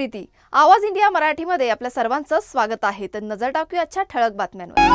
प्रीती। आवाज इंडिया मराठीमध्ये आपल्या सर्वांचं स्वागत आहे। तर नजर टाकूया आजच्या ठळक बातम्यांवर।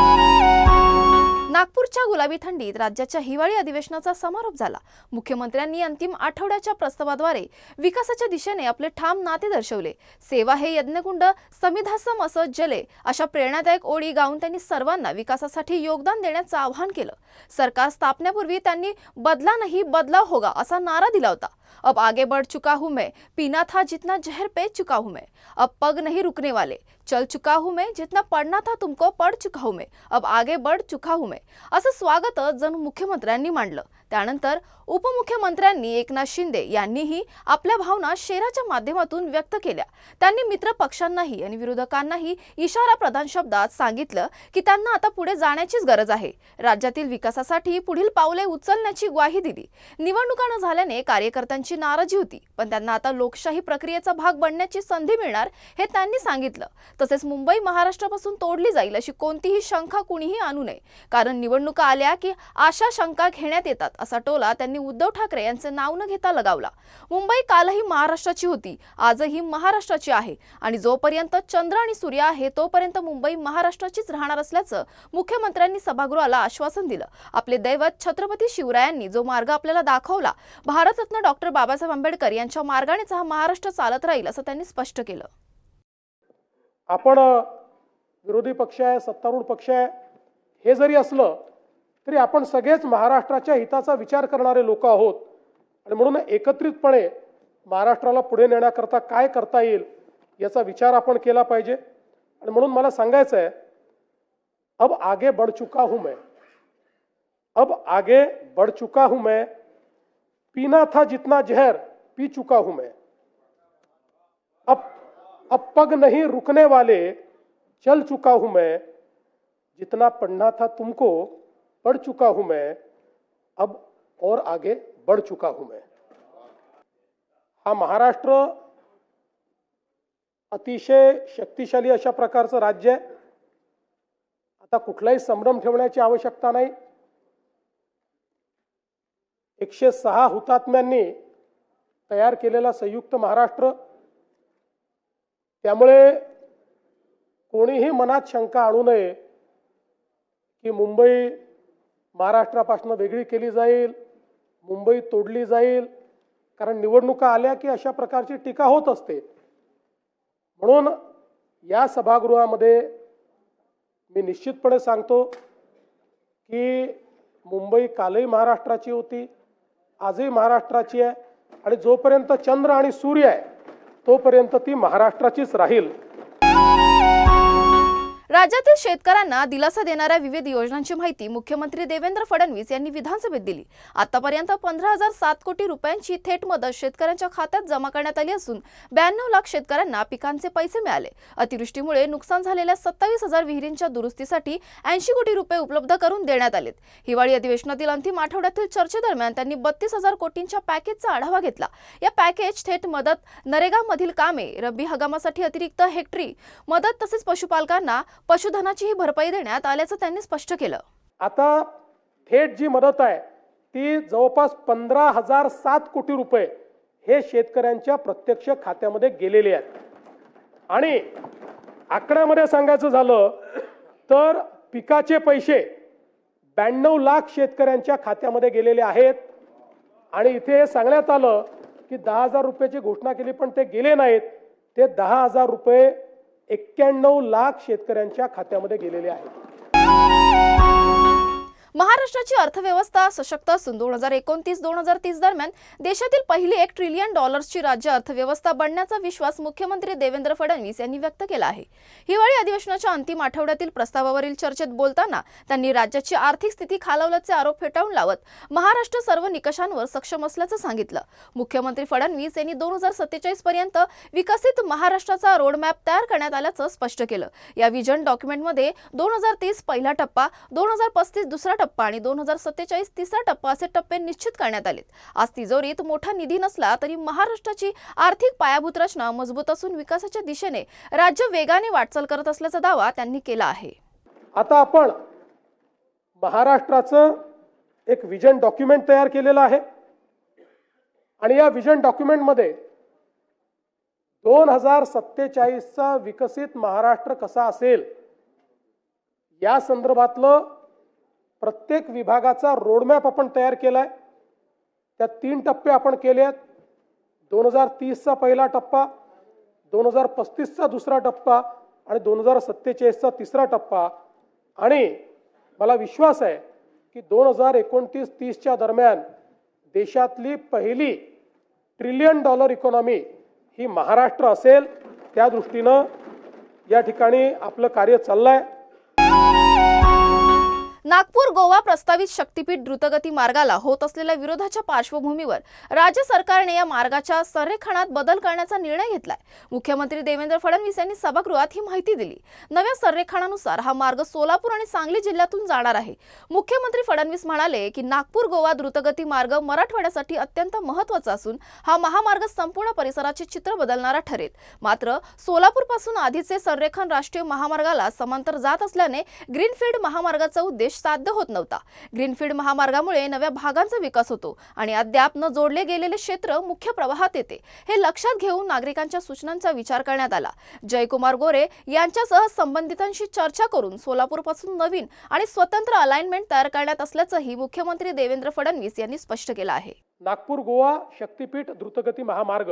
नागपूरच्या गुलाबी थंडीत राज्याच्या हिवाळी अधिवेशनाचा समारोप झाला। मुख्यमंत्र्यांनी अंतिम आठवड्याच्या प्रस्तावाद्वारे विकासाच्या दिशेने आपले ठाम नाते दर्शवले। सेवा हे यज्ञकुंड समिधासम असं जले अशा प्रेरणादायक ओळी गाऊन त्यांनी सर्वांना विकासासाठी योगदान देण्याचं आवाहन केलं। सरकार स्थापनेपूर्वी त्यांनी बदला नहीं बदलाव होगा असा नारा दिला होता। अब आगे बढ़ चुका हूं मैं, पीना था जितना जहर पे चुका हूं मैं, अब पग नहीं रुकने वाले, चल चुका हूं मैं, जितना पढ़ना था तुमको पढ़ चुका हूं मैं, अब आगे बढ़ चुका हूं मैं असं स्वागत जणू मुख्यमंत्र्यांनी मांडलं। त्यानंतर उपमुख्यमंत्र्यांनी एकनाथ शिंदे यांनीही आपल्या भावना शेराच्या माध्यमातून व्यक्त केल्या। त्यांनी मित्र पक्षांनाही आणि विरोधकांनाही इशारा प्रधान शब्दात सांगितलं की त्यांना आता पुढे जाण्याचीच गरज आहे। राज्यातील विकासासाठी पुढील पावले उचलण्याची ग्वाही दिली। निवडणुका न झाल्याने कार्यकर्त्यांची नाराजी होती, पण त्यांना आता लोकशाही प्रक्रियेचा भाग बनण्याची संधी मिळणार हे त्यांनी सांगितलं। तसेच मुंबई महाराष्ट्रापासून तोडली जाईल अशी कोणतीही शंका कुणीही आणू नये, कारण निवडणुका आल्या की आशा शंका घेण्यात येतात असा टोला त्यांनी उद्धव ठाकरे यांचे नाव न घेता लगावला। मुंबई कालही महाराष्ट्राची होती, आजही महाराष्ट्राची आहे आणि जोपर्यंत चंद्र आणि सूर्य आहे तोपर्यंत मुंबई महाराष्ट्राचीच राहणार असल्याचं मुख्यमंत्र्यांनी सभागृहाला आश्वासन दिलं। आपले दैवत छत्रपती शिवरायांनी जो मार्ग आपल्याला दाखवला, भारतरत्न डॉक्टर बाबासाहेब आंबेडकर यांच्या मार्गानेच हा महाराष्ट्र चालत राहील असं त्यांनी स्पष्ट केलं। आपण विरोधी पक्ष आहे, सत्तारूढ पक्ष आहे, हे जरी असलं तरी आपण सगळेच महाराष्ट्राच्या हिताचा विचार करणारे लोक आहोत आणि म्हणून एकत्रितपणे महाराष्ट्राला पुढे नेण्याकरता काय करता येईल याचा विचार आपण केला पाहिजे। आणि म्हणून मला सांगायचं आहे, अब आगे बढ़ चुका हूं मैं, अब आगे बढ़ चुका हूं मैं, पीना था जितना जहर पी चुका हूं मैं, अब पग नहीं रुकने वाले, चल चुका हूं मैं, जितना पढ़ना था तुमको पढ़ चुका हूं मैं, अब और आगे बढ़ चुका हूं मैं। हा महाराष्ट्र अतिशय शक्तिशाली अशा प्रकारचं राज्य आहे। आता कुठलाही संभ्रम ठेवण्याची आवश्यकता नाही। 106 हुतात्म्यांनी तयार केलेला संयुक्त महाराष्ट्र, त्यामुळे कोणीही मनात शंका आणू नये की मुंबई महाराष्ट्रापासून वेगळी केली जाईल, मुंबई तोडली जाईल, कारण निवडणुका आल्या की अशा प्रकारची टीका होत असते। म्हणून या सभागृहामध्ये मी निश्चितपणे सांगतो की मुंबई कालही महाराष्ट्राची होती, आजही महाराष्ट्राची आहे आणि जोपर्यंत चंद्र आणि सूर्य आहे तोपर्यंत ती महाराष्ट्राचीच राहील। राज्यातील शेतकऱ्यांना दिलासा देणाऱ्या विविध योजनांची माहिती मुख्यमंत्री देवेंद्र फडणवीस यांनी विधानसभेत दिली। आतापर्यंत 15,007 कोटी रुपयांची थेट मदत शेतकऱ्यांच्या खात्यात जमा करण्यात आली असून 92 लाख शेतकऱ्यांना पिकांचे पैसे मिळाले। अतिवृष्टीमुळे नुकसान झालेल्या 27,000 विहिरींच्या दुरुस्तीसाठी 80 कोटी रुपये उपलब्ध करून देण्यात आलेत। हिवाळी अधिवेशनातील अंतिम आठवड्यातील चर्चेदरम्यान त्यांनी 32,000 कोटींच्या पॅकेजचा आढावा घेतला। या पॅकेज थेट मदत, नरेगा मधील कामे, रब्बी हंगामासाठी अतिरिक्त हेक्टरी मदत तसेच पशुपालकांना पशुधनाचीही भरपाई देण्यात आल्याचं त्यांनी स्पष्ट केलं। आता थेट जी मदत आहे ती जवळपास 15,007 कोटी रुपये हे शेतकऱ्यांच्या प्रत्यक्ष खात्यामध्ये गेलेले आहेत। आणि आकड्यामध्ये सांगायचं झालं तर पिकाचे पैसे 92 लाख शेतकऱ्यांच्या खात्यामध्ये गेलेले आहेत। आणि इथे सांगण्यात आलं की 10,000 रुपयाची घोषणा केली, पण ते गेले नाहीत। ते 10,000 रुपये 91 लाख शेतकऱ्यांच्या खात्यामध्ये गेलेले आहेत। महाराष्ट्राची अर्थव्यवस्था सशक्त असून 2029-2030 दरम्यान देशातील पहिली $1 ट्रिलियन राज्य अर्थव्यवस्था बनण्याचा विश्वास मुख्यमंत्री देवेंद्र फडणवीस यांनी व्यक्त केला आहे। हिवाळी अधिवेशनाच्या अंतिम आठवड्यातील प्रस्तावावरील चर्चेत बोलताना त्यांनी राज्याची आर्थिक स्थिती खालावल्याचे आरोप फेटाळून लावत महाराष्ट्र सर्व निकषांवर सक्षम असल्याचं सांगितलं। मुख्यमंत्री फडणवीस यांनी 2047 पर्यंत विकसित महाराष्ट्राचा रोडमॅप तयार करण्यात आल्याचं स्पष्ट केलं। या विजन डॉक्युमेंटमध्ये 2030 पहिला टप्पा, 2035 दुसरा टप्पा आणि 2047 तिसरा टप्पा असे टप्पे निश्चित करण्यात आलेत। आज तिजोरीत मोठा निधी नसला तरी महाराष्ट्राची आर्थिक पायाभूत रचना मजबूत असून विकासाच्या दिशेने राज्य वेगाने वाटचाल करत असल्याचा दावा त्यांनी केला आहे। आता आपण महाराष्ट्राचं एक विजन डॉक्युमेंट तयार केलेलं आहे आणि या विजन डॉक्युमेंटमध्ये 2047चा विकसित महाराष्ट्र कसा असेल या संदर्भातलं प्रत्येक विभागाचा रोडमॅप आपण तयार केलाय। त्या 3 टप्पे आपण केले आहेत। 2030चा पहिला टप्पा, 2035चा दुसरा टप्पा आणि 2047चा तिसरा टप्पा। आणि मला विश्वास आहे की 2029-30च्या दरम्यान देशातली पहिली $1 ट्रिलियन इकॉनॉमी ही महाराष्ट्र असेल। त्या दृष्टीनं या ठिकाणी आपलं कार्य चाललंय। नागपूर गोवा प्रस्तावित शक्तीपीठ द्रुतगती मार्गाला होत असलेल्या विरोधाच्या पार्श्वभूमीवर राज्य सरकारने या मार्गाच्या संरेखनात बदल करण्याचा निर्णय घेतलाय। मुख्यमंत्री देवेंद्र फडणवीस यांनी सभागृहात ही माहिती दिली। नव्या संरेखनानुसार हा मार्ग सोलापूर आणि सांगली जिल्ह्यातून जाणार आहे। मुख्यमंत्री फडणवीस म्हणाले की नागपूर गोवा द्रुतगती मार्ग मराठवाड्यासाठी अत्यंत महत्त्वाचा असून हा महामार्ग संपूर्ण परिसराचे चित्र बदलणारा ठरेल। मात्र सोलापूर पासून आधीचे संरेखन राष्ट्रीय महामार्गाला समांतर जात असल्याने ग्रीनफील्ड महामार्गाचा उद्देश साध्य होत नव्हता। ग्रीनफील्ड महामार्गामुळे नव्या भागांचा विकास होतो आणि अद्याप न जोडले गेलेले क्षेत्र मुख्य प्रवाहात येते। हे लक्षात घेऊन नागरिकांच्या सूचनांचा विचार करण्यात आला। जयकुमार गोरे यांच्यासह संबंधितांशी चर्चा करून सोलापूर पासून नवीन आणि स्वतंत्र अलाइनमेंट तयार करण्यात असल्याचंही मुख्यमंत्री देवेंद्र फडणवीस यांनी स्पष्ट केलं आहे। नागपूर गोवा शक्तीपीठ द्रुतगती महामार्ग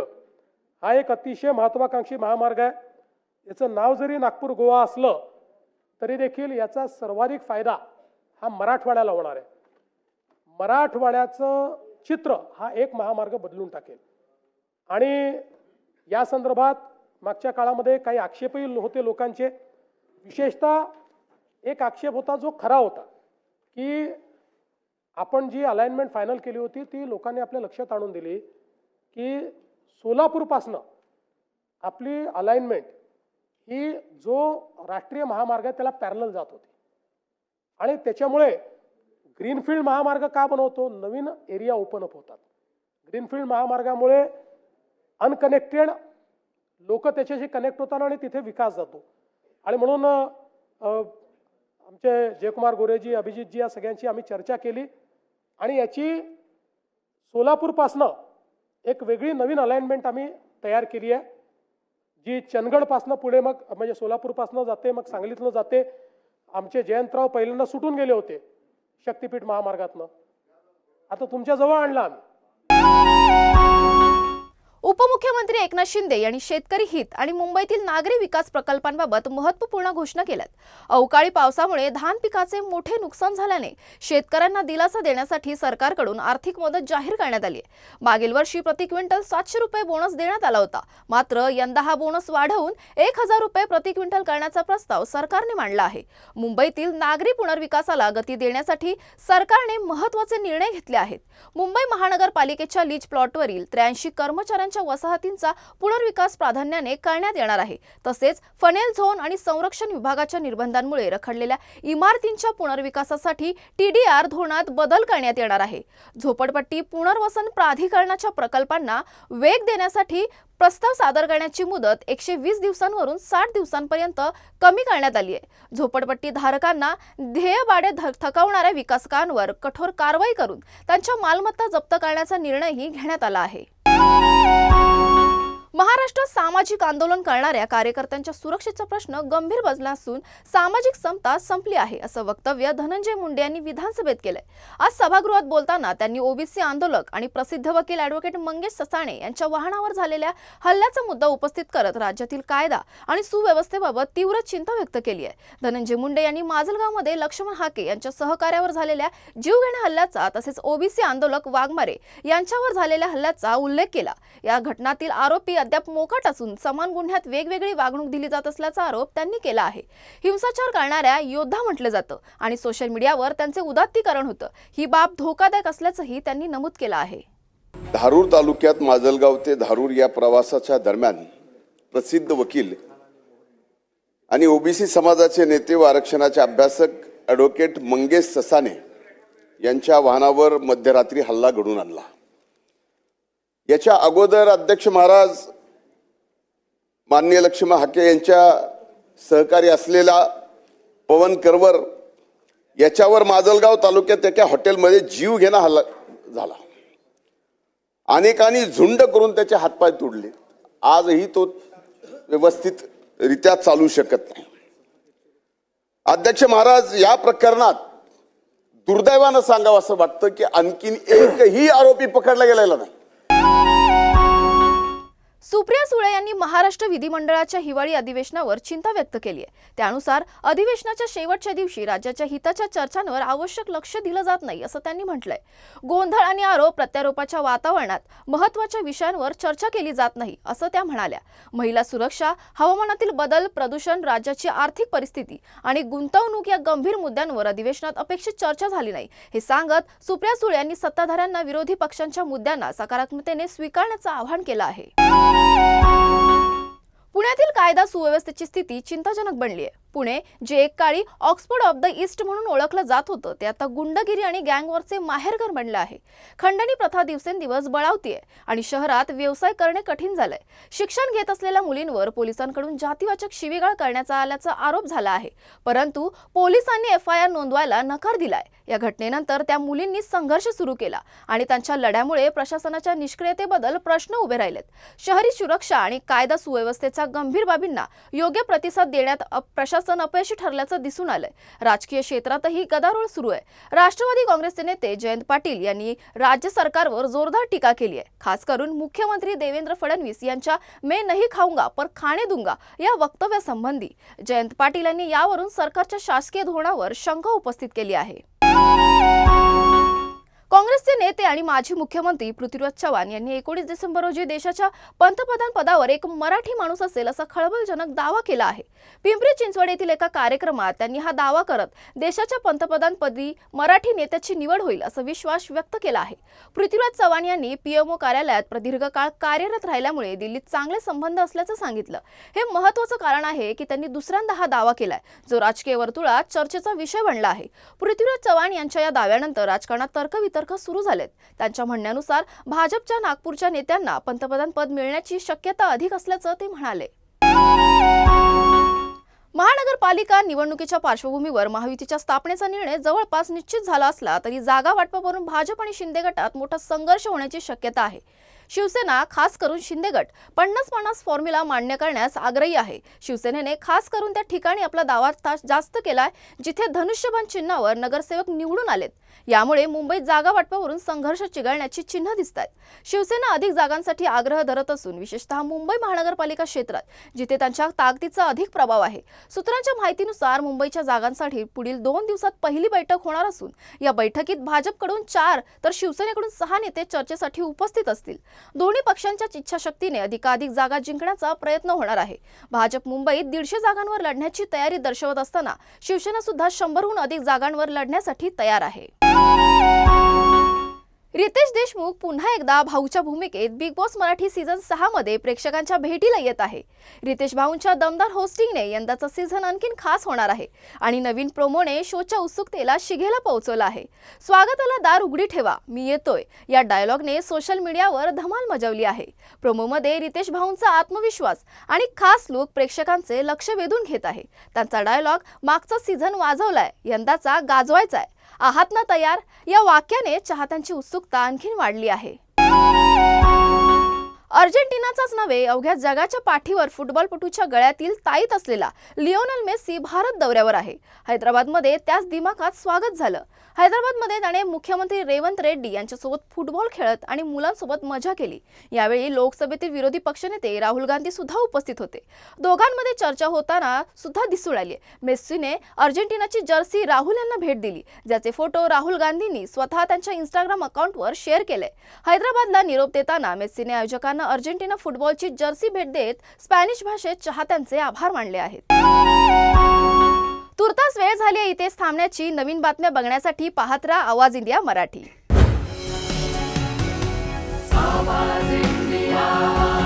हा एक अतिशय महत्त्वाकांक्षी महामार्ग आहे। याचं नाव जरी नागपूर गोवा असलं तरी देखील याचा सर्वाधिक फायदा हा मराठवाड्याला होणार आहे। मराठवाड्याचं चित्र हा एक महामार्ग बदलून टाकेल। आणि या संदर्भात मागच्या काळामध्ये काही आक्षेपही होते लोकांचे। विशेषतः एक आक्षेप होता जो खरा होता की आपण जी अलाइनमेंट फायनल केली होती ती लोकांनी आपल्या लक्षात आणून दिली की सोलापूरपासनं आपली अलाइनमेंट ही जो राष्ट्रीय महामार्ग आहे त्याला पॅरलल जात होती। आणि त्याच्यामुळे ग्रीनफील्ड महामार्ग का बनवतो? नवीन एरिया ओपन अप होतात। ग्रीनफील्ड महामार्गामुळे अनकनेक्टेड लोक त्याच्याशी कनेक्ट होतात आणि तिथे विकास जातो। आणि म्हणून आमचे जयकुमार गोरेजी, अभिजितजी या सगळ्यांची आम्ही चर्चा केली आणि याची सोलापूरपासनं एक वेगळी नवीन अलाइनमेंट आम्ही तयार केली आहे, जी चंदगडपासनं पुढे मग म्हणजे सोलापूरपासनं जाते, मग सांगलीतनं जाते। आमचे जयंतराव पहिल्यांदा सुटून गेले होते शक्तीपीठ महामार्गातनं, आता तुमच्या जवळ आणला आम्ही। उपमुख्यमंत्री एकनाथ शिंदे यांनी शेतकरी हित आणि मुंबईतील नागरी विकास प्रकल्पांबाबत महत्त्वपूर्ण घोषणा केल्यात। अवकाळी पावसामुळे धान पिकाचे मोठे नुकसान झाल्याने शेतकऱ्यांना दिलासा देण्यासाठी सरकारकडून आर्थिक मदत जाहीर करण्यात आली आहे। मागील वर्षी प्रति क्विंटल 700 रुपये बोनस देण्यात आला होता, मात्र यंदा हा बोनस वाढवून 1000 रुपये प्रति क्विंटल करण्याचा प्रस्ताव सरकारने मांडला आहे। मुंबईतील नागरी पुनर्विकासाला गती देण्यासाठी सरकारने महत्त्वाचे निर्णय घेतले आहेत। मुंबई महानगरपालिकेच्या लीज प्लॉटवरील 83 कर्मचाऱ्यांच्या वसाहतींचा पुनर्विकास प्राधान्याने करण्यात येणार आहे। तसेच फनेल झोन आणि संरक्षण विभागाच्या निर्बंधांमुळे रखडलेल्या इमारतींच्या पुनर्विकासासाठी TDR धोरणात बदल करण्यात येणार आहे। झोपडपट्टी पुनर्वसन प्राधिकरणाच्या प्रकल्पांना वेग देण्यासाठी प्रस्ताव सादर करण्याची मुदत 120 दिवसांवरून 60 दिवसांपर्यंत कमी करण्यात आली आहे। झोपडपट्टी धारकांना ध्येयबाडे थकवणाऱ्या विकासकांवर कठोर कारवाई करून त्यांच्या मालमत्ता जप्त करण्याचा निर्णयही घेण्यात आला आहे। महाराष्ट्रात सामाजिक आंदोलन करणाऱ्या कार्यकर्त्यांच्या सुरक्षेचा प्रश्न गंभीर बनला असून सामाजिक समता संपली आहे असं वक्तव्य धनंजय मुंडे यांनी विधानसभेत केलंय। आज सभागृहात बोलताना त्यांनी ओबीसी आंदोलक आणि प्रसिद्ध वकील ॲडव्होकेट मंगेश ससाणे यांच्या वाहनावर झालेल्या हल्ल्याचा मुद्दा उपस्थित करत राज्यातील कायदा आणि सुव्यवस्थेबाबत तीव्र चिंता व्यक्त केली आहे। धनंजय मुंडे यांनी माजलगावमध्ये लक्ष्मण हाके यांच्या सहकार्यावर झालेल्या जीवघेण्या हल्ल्याचा तसेच ओबीसी आंदोलक वाघमारे यांच्यावर झालेल्या हल्ल्याचा उल्लेख केला। या घटनातील आरोपी अद्याप मोकाट असून समान गुन्ह्यात वेगवेगळी वागणूक दिली जात असल्याचा आरोप त्यांनी केला आहे। हिंसाचार करणाऱ्या योद्धा म्हटलं जातं आणि सोशल मीडियावर त्यांचे उदात्तीकरण होतं। ही बाब धोकादायक असल्याचंही त्यांनी नमूद केलं आहे। धारूर तालुक्यात माजलगाव ते धारूर या प्रवासाच्या दरम्यान प्रसिद्ध वकील आणि ओबीसी समाजाचे नेते व आरक्षणाचे अभ्यासक ॲडव्होकेट मंगेश ससाणे यांच्या वाहनावर मध्यरात्री हल्ला घडून आणला। याच्या अगोदर अध्यक्ष महाराज माननीय लक्ष्मण हाके यांच्या सहकारी असलेला पवन करवर याच्यावर माजलगाव तालुक्यात एका हॉटेलमध्ये जीवघेणा हल्ला झाला। अनेकांनी झुंड करून त्याचे हातपाय तोडले आजही तो व्यवस्थितरित्या चालू शकत नाही. अध्यक्ष महाराज, या प्रकरणात दुर्दैवानं सांगावं असं वाटतं की आणखीन एकही आरोपी पकडला गेलेला नाही. सुप्रिया सुळे यांनी महाराष्ट्र विधिमंडळाच्या हिवाळी अधिवेशनावर चिंता व्यक्त केली आहे. त्यानुसार अधिवेशनाच्या शेवटच्या दिवशी राज्याच्या हिताच्या चर्चांवर आवश्यक लक्ष दिलं जात नाही असं त्यांनी म्हटलंय. गोंधळ आणि आरोप प्रत्यारोपाच्या वातावरणात महत्त्वाच्या विषयांवर चर्चा केली जात नाही असं त्या म्हणाल्या. महिला सुरक्षा, हवामानातील बदल, प्रदूषण, राज्याची आर्थिक परिस्थिती आणि गुंतवणूक या गंभीर मुद्द्यांवर अधिवेशनात अपेक्षित चर्चा झाली नाही हे सांगत सुप्रिया सुळे यांनी सत्ताधाऱ्यांना विरोधी पक्षांच्या मुद्द्यांना सकारात्मकतेने स्वीकारण्याचं आवाहन केलं आहे. पुण्यातील कायदा सुव्यवस्थेची स्थिती चिंताजनक बनली आहे. पुणे, जे एक काळी ऑक्सफोर्ड ऑफ द ईस्ट म्हणून ओळखलं जात होतं, ते आता गुंडगिरी आणि गँगवॉरचे माहेरघर बनलं आहे. खंडणी प्रथा दिवसेंदिवस बळावतीये आणि शहरात व्यवसाय करणे कठीण झालंय. शिक्षण घेत असलेल्या मुलींवर पोलिसांकडून जातीवाचक शिवीगाळ करण्यात आल्याचा आरोप झाला आहे, परंतु पोलिसांनी FIR नोंदवायला नकार दिलाय. या घटनेनंतर त्या मुलींनी संघर्ष सुरू केला आणि त्यांच्या लढ्यामुळे प्रशासनाच्या निष्क्रियतेबद्दल प्रश्न उभे राहिलेत. शहरी सुरक्षा आणि कायदा सुव्यवस्थेच्या गंभीर बाबींना योग्य प्रतिसाद देण्यात प्रशासन अपयशी ठरल्याचं दिसून आलंय. राजकीय क्षेत्रातही गदारोळ सुरू आहे. राष्ट्रवादी काँग्रेसचे नेते जयंत पाटील यांनी राज्य सरकारवर जोरदार टीका केली आहे. खास करून मुख्यमंत्री देवेंद्र फडणवीस यांच्या मैं नहीं खाऊंगा पर खाने दूंगा या वक्तव्यासंबंधी जयंत पाटील यांनी यावरून सरकारच्या शासकीय धोरणावर शंका उपस्थित केली आहे. काँग्रेसचे नेते आणि माजी मुख्यमंत्री पृथ्वीराज चव्हाण यांनी 19 डिसेंबर रोजी देशाच्या पंतप्रधान पदावर एक मराठी माणूस असेल असा खळबळजनक दावा केला आहे. पिंपरी चिंचवड येथील एका कार्यक्रमात त्यांनी हा दावा करत देशाच्या पंतप्रधानपदी मराठी नेत्याची निवड होईल असा विश्वास व्यक्त केला आहे. पृथ्वीराज चव्हाण यांनी PMO कार्यालयात प्रदीर्घ काळ कार्यरत राहिल्यामुळे दिल्लीत चांगले संबंध असल्याचं सांगितलं. हे महत्त्वाचं कारण आहे की त्यांनी दुसऱ्यांदा हा दावा केलाय, जो राजकीय वर्तुळात चर्चेचा विषय बनला आहे. पृथ्वीराज चव्हाण यांच्या या दाव्यानंतर राजकारणात तर्कवितर्क सुरू झालेत. त्यांच्या म्हणण्यानुसार भाजपच्या नागपूरच्या नेत्यांना पंतप्रधान पद मिळण्याची शक्यता अधिक असल्याचं ते म्हणाले. महानगरपालिका निवडणुकीच्या पार्श्वभूमीवर महायुतीच्या स्थापनेचा निर्णय जवळपास निश्चित झाला असला तरी जागा वाटपावरून भाजप आणि शिंदे गटात मोठा संघर्ष होण्याची शक्यता आहे. शिवसेना, खास करून शिंदे गट 50-50 फॉर्म्युला मान्य करण्यास आग्रही आहे. शिवसेनेने खास करून त्या ठिकाणी आपला दावा जास्त केलाय जिथे धनुष्यबाण चिन्हावर नगरसेवक निवडून आलेत. यामुळे मुंबईत जागा वाटपावरून संघर्ष चिघळण्याची चिन्ह दिसतात. शिवसेना अधिक जागांसाठी आग्रह धरत असून विशेषतः मुंबई महानगरपालिका क्षेत्रात जिथे त्यांच्या ताकदीचा अधिक प्रभाव आहे. सूत्रांच्या माहितीनुसार मुंबईच्या जागांसाठी पुढील 2 दिवसात पहिली बैठक होणार असून या बैठकीत भाजपकडून 4 तर शिवसेनेकडून 6 नेते चर्चेसाठी उपस्थित असतील. दोन्ही पक्षांच्या इच्छाशक्तीने अधिकाधिक जागा जिंकण्याचा प्रयत्न होणार आहे. भाजप मुंबईत 150 जागांवर लढण्याची तयारी दर्शवत असताना शिवसेना सुद्धा 100हून अधिक जागांवर लढण्यासाठी तयार आहे. रितेश देशमुख पुन्हा एकदा भाऊच्या भूमिकेत बिग बॉस मराठी सीझन 6 मध्ये प्रेक्षकांच्या भेटीला येत आहे. रितेश भाऊंच्या दमदार होस्टिंगने यंदाचा सीझन आणखीन खास होणार आहे आणि नवीन प्रोमोने शोच्या उत्सुकतेला शिगेला पोहोचवलं आहे. स्वागताला दार उघडी ठेवा, मी येतोय या डायलॉगने सोशल मीडियावर धमाल मजवली आहे. प्रोमोमध्ये रितेश भाऊंचा आत्मविश्वास आणि खास लुक प्रेक्षकांचे लक्ष वेधून घेत आहे. त्यांचा डायलॉग मागचा सीझन वाजवलाय, यंदाचा गाजवायचाय, आहात ना तयार या वाक्याने चाहत्यांची उत्सुकता आणखीन वाढली आहे. अर्जेंटिनाचाच नव्हे अवघ्या जगाच्या पाठीवर फुटबॉलपटूच्या गळ्यातील ताईत असलेला लिओनेल मेसी भारत दौऱ्यावर आहे. हैदराबादमध्ये त्याच दिमाखात स्वागत झालं. हैदराबादमध्ये त्याने मुख्यमंत्री रेवंत रेड्डी यांच्यासोबत फुटबॉल खेळत आणि मुलांसोबत मजा केली. यावेळी लोकसभेतील विरोधी पक्षनेते राहुल गांधी सुद्धा उपस्थित होते. दोघांमध्ये चर्चा होताना सुद्धा दिसून आली. मेस्सीने अर्जेंटिनाची जर्सी राहुल यांना भेट दिली, ज्याचे फोटो राहुल गांधींनी स्वतः त्यांच्या इंस्टाग्राम अकाउंटवर शेअर केले. हैदराबादला निरोप देताना मेस्सीने आयोजकांना अर्जेंटिना फुटबॉलची जर्सी भेट देत स्पॅनिश भाषेत चाहत्यांचे आभार मानले आहेत. तुर्तास वेळ झाली आहे इथेच थांबण्याची. नवीन बातम्या बघण्यासाठी पाहत राहा आवाज इंडिया मराठी. आवाज इंडिया.